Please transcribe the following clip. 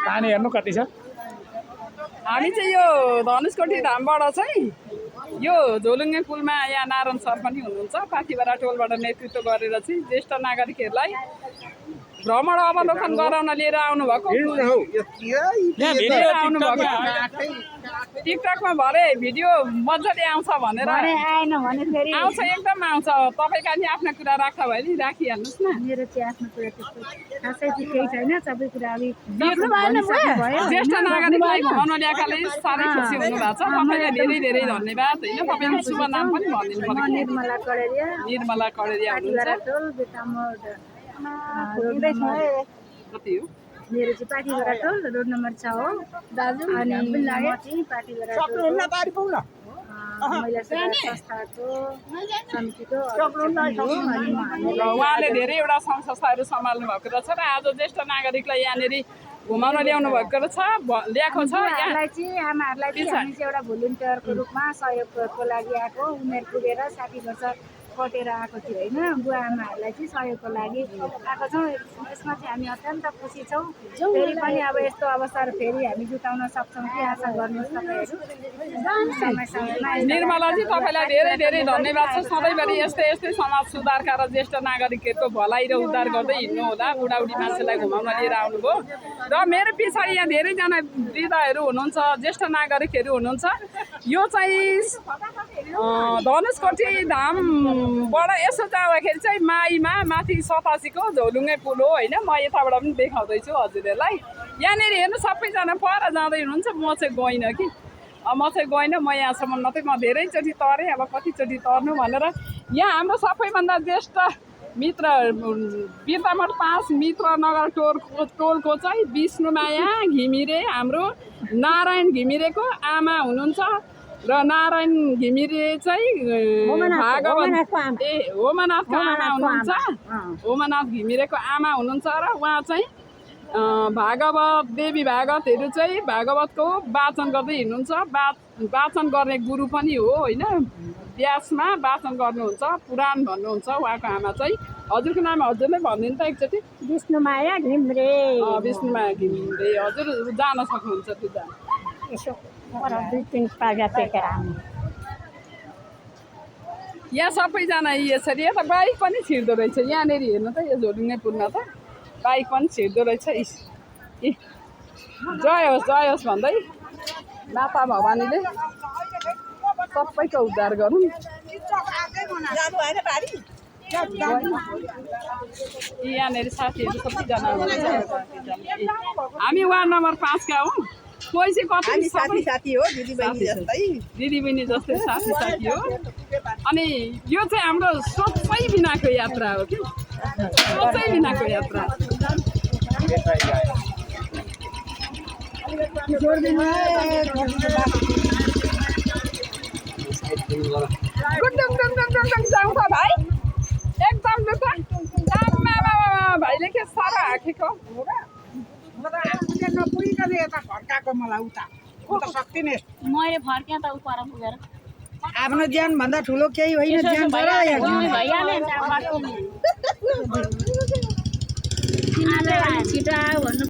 पानी हेर्नु कति छ। हामी चाहिँ यो धनुषकोटी धामबाट चाहिँ यो झोलुङ्गे पुलमा यहाँ नारायण सर पनि हुनुहुन्छ, पाथिभरा टोलबाट नेतृत्व गरेर चाहिँ ज्येष्ठ नागरिकहरूलाई भ्रमण अवलोकन गराउन लिएर आउनुभएको। टिकटकमा भरे भिडियो मजाले आउँछ भनेर आउँछ, एकदम आउँछ। तपाईँका नि आफ्ना कुरा राख्दा भयो नि राखिहाल्नुहोस् न। मेरो चाहिँ आफ्नो कुरा त्यस्तो खासै चाहिँ केही छैन, सबै कुरा अब ज्येष्ठ नागरिकलाई घुमाउन ल्याएकाले साह्रै खुसी हुनुभएको छ। तपाईँलाई धेरै धेरै धन्यवाद। होइन तपाईँको शुभ नाम पनि भनिदिनु पर्यो। निर्मला कडेरिया, निर्मला कडेरिया हुनुहुन्छ। कति हो? मेरो चाहिँ पाथिभरा टोल रोड नम्बर 6 हो दाजु। अनि म चाहिँ पाथिभरा टोल महिला सेवा संस्थाको समितिको उहाँले धेरैवटा सङ्घ संस्थाहरू सम्हाल्नु भएको रहेछ र आज ज्येष्ठ नागरिकलाई यहाँनिर घुमाउन ल्याउनु भएको रहेछ, ल्याएको छ। आमाहरूलाई चाहिँ हामी चाहिँ एउटा भोलिन्टियरको रूपमा सहयोगको लागि आएको, उमेर पुगेर 60 वर्ष कटेर आएको थियो होइन। बुवा आमाहरूलाई चाहिँ सहयोगको लागि आएको छौँ। यसमा चाहिँ हामी अत्यन्त खुसी छौँ। फेरि पनि अब यस्तो अवसर फेरि हामी जुटाउन सक्छौँ कि आशा गर्नुहोस् तपाईँहरू। निर्मलाजी तपाईँलाई धेरै धेरै धन्यवाद छ। सधैँभरि यस्तै यस्तै समाज सुधारका र ज्येष्ठ नागरिकहरूको भलाइ र उद्धार गर्दै हिँड्नु होला। बुढाबुढी मान्छेलाई घुमाउन लिएर आउनुभयो र मेरो पछाडि यहाँ धेरैजना वृद्धहरू हुनुहुन्छ, ज्येष्ठ नागरिकहरू हुनुहुन्छ। यो चाहिँ धनुषकोटी धामबाट यसो जाँदाखेरि चाहिँ माईमा माथि 87को झोलुङ्गे पुल हो होइन। म यताबाट पनि देखाउँदैछु हजुरहरूलाई। यहाँनिर हेर्नु सबैजना पर जाँदै हुनुहुन्छ, म चाहिँ गइनँ कि। म चाहिँ गइनँ, म यहाँसम्म नत्र म धेरैचोटि तरेँ, अब कतिचोटि तर्नु भनेर। यहाँ हाम्रो सबैभन्दा ज्येष्ठ मित्र बिर्तामठ 5 मित्र नगर टोलको चाहिँ विष्णुमाया घिमिरे, हाम्रो नारायण घिमिरेको आमा हुनुहुन्छ र नारायण घिमिरे चाहिँ होमनाथको आमा हुनुहुन्छ। होमनाथ घिमिरेको आमा हुनुहुन्छ र उहाँ चाहिँ भागवत देवी भागवतहरू चाहिँ भागवतको वाचन गर्दै हिँड्नुहुन्छ। वाचन गर्ने गुरु पनि हो होइन। व्यासमा वाचन गर्नुहुन्छ, पुराण भन्नुहुन्छ उहाँको आमा चाहिँ। हजुरको नाम हजुरले भनिदिनु त एकचोटि। विष्णुमाया घिमिरे। विष्णुमाया घिमिरे। हजुर जान सक्नुहुन्छ त्यो जान। यसो 2-3 पागा टेकेर आउनु। यहाँ सबैजना यसरी यता बाइक पनि छिर्दो रहेछ यहाँनिर हेर्नु त। यो झोलुङ्गे पुलमा त बाइक पनि छिर्दो रहेछ। जय होस् भन्दै माता भवानीले सबैको उद्धार गरौँ। यहाँनिर साथीहरू सबैजना हुनुहुन्छ। हामी वार्ड नम्बर 5 का हौँ। कोही चाहिँ कति साथी हो, दिदीबहिनी जस्तै साथी हो। अनि यो चाहिँ हाम्रो सोचै बिनाको यात्रा हो कि, सोचै बिनाको यात्रा। जाउँछ भाइ एकदम भाइले के साह्रो हाँकेको फर्काएको मलाई उता सक्दिनँ। मैले फर्केँ त उ पर पुगेर। आफ्नो ज्यान भन्दा ठुलो केही होइन। ज्यान छिटो भन्नु